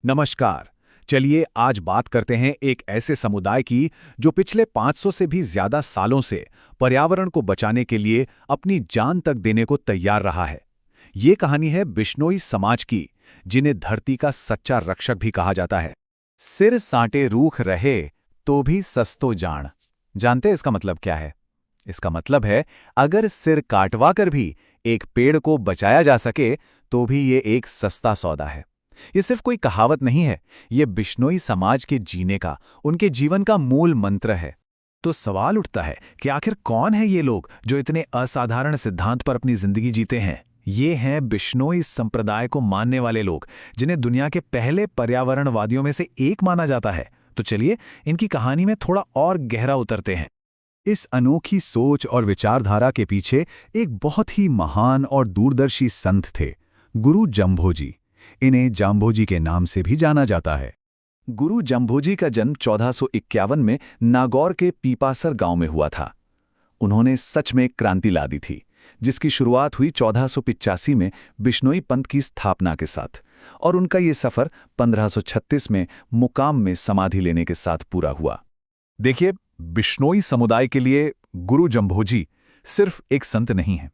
नमस्कार। चलिए आज बात करते हैं एक ऐसे समुदाय की जो पिछले 500 से भी ज्यादा सालों से पर्यावरण को बचाने के लिए अपनी जान तक देने को तैयार रहा है। ये कहानी है बिश्नोई समाज की, जिन्हें धरती का सच्चा रक्षक भी कहा जाता है। सिर साटे रूख रहे तो भी सस्तो जान। जानते हैं इसका मतलब क्या है? इसका मतलब है अगर सिर काटवा कर भी एक पेड़ को बचाया जा सके तो भी ये एक सस्ता सौदा है। ये सिर्फ कोई कहावत नहीं है, ये बिश्नोई समाज के जीने का, उनके जीवन का मूल मंत्र है। तो सवाल उठता है कि आखिर कौन है ये लोग जो इतने असाधारण सिद्धांत पर अपनी जिंदगी जीते हैं? ये हैं बिश्नोई संप्रदाय को मानने वाले लोग, जिन्हें दुनिया के पहले पर्यावरणवादियों में से एक माना जाता है। तो चलिए इनकी कहानी में थोड़ा और गहरा उतरते हैं। इस अनोखी सोच और विचारधारा के पीछे एक बहुत ही महान और दूरदर्शी संत थे, गुरु जम्भोजी। इन्हें जाम्भोजी के नाम से भी जाना जाता है। गुरु जम्भोजी का जन्म 1451 में नागौर के पीपासर गांव में हुआ था। उन्होंने सच में क्रांति ला दी थी, जिसकी शुरुआत हुई 1485 में बिश्नोई पंथ की स्थापना के साथ, और उनका ये सफर 1536 में मुकाम में समाधि लेने के साथ पूरा हुआ। देखिए, बिश्नोई समुदाय के लिए गुरु जम्भोजी सिर्फ एक संत नहीं है,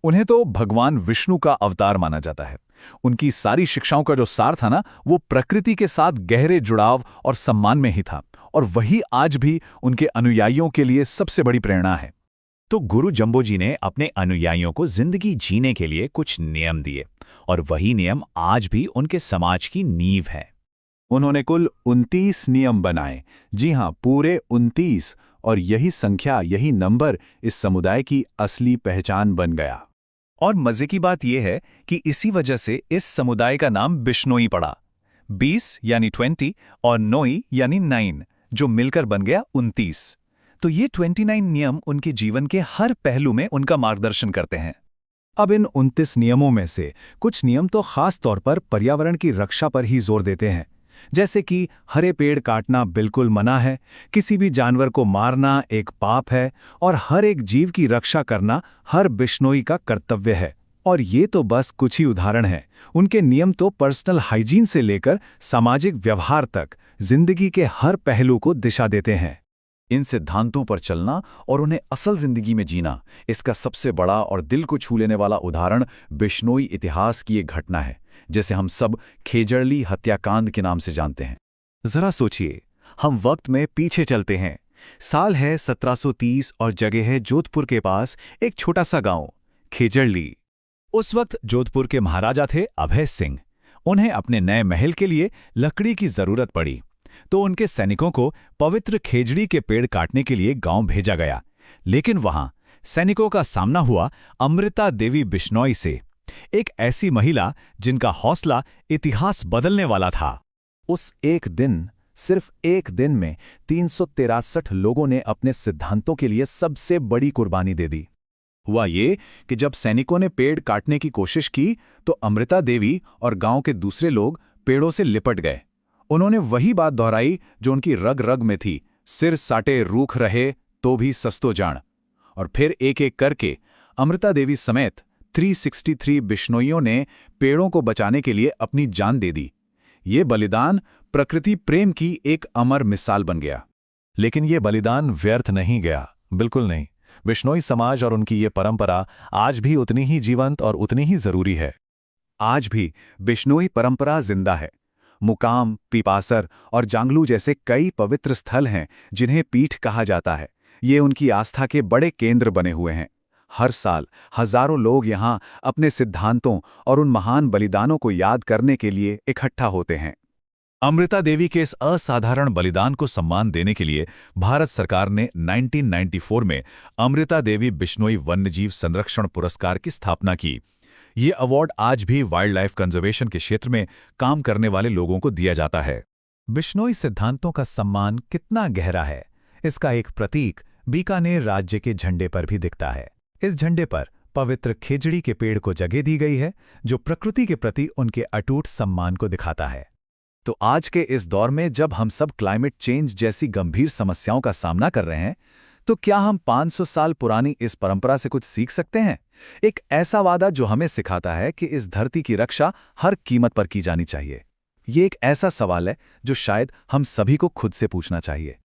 उन्हें तो भगवान विष्णु का अवतार माना जाता है। उनकी सारी शिक्षाओं का जो सार था ना, वो प्रकृति के साथ गहरे जुड़ाव और सम्मान में ही था, और वही आज भी उनके अनुयायियों के लिए सबसे बड़ी प्रेरणा है। तो गुरु जम्भोजी ने अपने अनुयायियों को जिंदगी जीने के लिए कुछ नियम दिए, और वही नियम आज भी उनके समाज की नींव है। उन्होंने कुल 29 नियम बनाए। जी हां, पूरे 29, और यही संख्या, यही नंबर इस समुदाय की असली पहचान बन गया। और मजे की बात यह है कि इसी वजह से इस समुदाय का नाम बिश्नोई पड़ा। 20 यानी 20 और नोई यानी 9, जो मिलकर बन गया 29। तो ये 29 नियम उनके जीवन के हर पहलू में उनका मार्गदर्शन करते हैं। अब इन 29 नियमों में से कुछ नियम तो खास तौर पर पर्यावरण की रक्षा पर ही जोर देते हैं, जैसे कि हरे पेड़ काटना बिल्कुल मना है, किसी भी जानवर को मारना एक पाप है, और हर एक जीव की रक्षा करना हर बिश्नोई का कर्तव्य है। और ये तो बस कुछ ही उदाहरण हैं। उनके नियम तो पर्सनल हाइजीन से लेकर सामाजिक व्यवहार तक जिंदगी के हर पहलू को दिशा देते हैं। इन सिद्धांतों पर चलना और उन्हें असल जिंदगी में जीना, इसका सबसे बड़ा और दिल को छू लेने वाला उदाहरण बिश्नोई इतिहास की एक घटना है, जिसे हम सब खेजड़ली हत्याकांड के नाम से जानते हैं। जरा सोचिए, हम वक्त में पीछे चलते हैं। साल है 1730 और जगह है जोधपुर के पास एक छोटा सा गांव खेजड़ली। उस वक्त जोधपुर के महाराजा थे अभय सिंह। उन्हें अपने नए महल के लिए लकड़ी की जरूरत पड़ी, तो उनके सैनिकों को पवित्र खेजड़ी के पेड़ काटने के लिए गांव भेजा गया। लेकिन वहां सैनिकों का सामना हुआ अमृता देवी बिश्नोई से, एक ऐसी महिला जिनका हौसला इतिहास बदलने वाला था। उस एक दिन, सिर्फ एक दिन में 363 लोगों ने अपने सिद्धांतों के लिए सबसे बड़ी कुर्बानी दे दी। हुआ ये कि जब सैनिकों ने पेड़ काटने की कोशिश की, तो अमृता देवी और गांव के दूसरे लोग पेड़ों से लिपट गए। उन्होंने वही बात दोहराई जो उनकी रग रग में थी, सिर साटे रूख रहे तो भी सस्तो जान। और फिर एक एक करके अमृता देवी समेत 363 बिश्नोइयों ने पेड़ों को बचाने के लिए अपनी जान दे दी। ये बलिदान प्रकृति प्रेम की एक अमर मिसाल बन गया। लेकिन ये बलिदान व्यर्थ नहीं गया, बिल्कुल नहीं। बिश्नोई समाज और उनकी ये परंपरा आज भी उतनी ही जीवंत और उतनी ही जरूरी है। आज भी बिश्नोई परंपरा जिंदा है। मुकाम, पीपासर और जांगलू जैसे कई पवित्र स्थल हैं जिन्हें पीठ कहा जाता है। ये उनकी आस्था के बड़े केंद्र बने हुए हैं। हर साल हजारों लोग यहाँ अपने सिद्धांतों और उन महान बलिदानों को याद करने के लिए इकट्ठा होते हैं। अमृता देवी के इस असाधारण बलिदान को सम्मान देने के लिए भारत सरकार ने 1994 में अमृता देवी बिश्नोई वन्यजीव संरक्षण पुरस्कार की स्थापना की। ये अवार्ड आज भी वाइल्ड लाइफ कंजर्वेशन के क्षेत्र में काम करने वाले लोगों को दिया जाता है। बिश्नोई सिद्धांतों का सम्मान कितना गहरा है, इसका एक प्रतीक बीकानेर राज्य के झंडे पर भी दिखता है। इस झंडे पर पवित्र खेजड़ी के पेड़ को जगह दी गई है, जो प्रकृति के प्रति उनके अटूट सम्मान को दिखाता है। तो आज के इस दौर में जब हम सब क्लाइमेट चेंज जैसी गंभीर समस्याओं का सामना कर रहे हैं, तो क्या हम 500 साल पुरानी इस परंपरा से कुछ सीख सकते हैं? एक ऐसा वादा जो हमें सिखाता है कि इस धरती की रक्षा हर कीमत पर की जानी चाहिए। ये एक ऐसा सवाल है जो शायद हम सभी को खुद से पूछना चाहिए।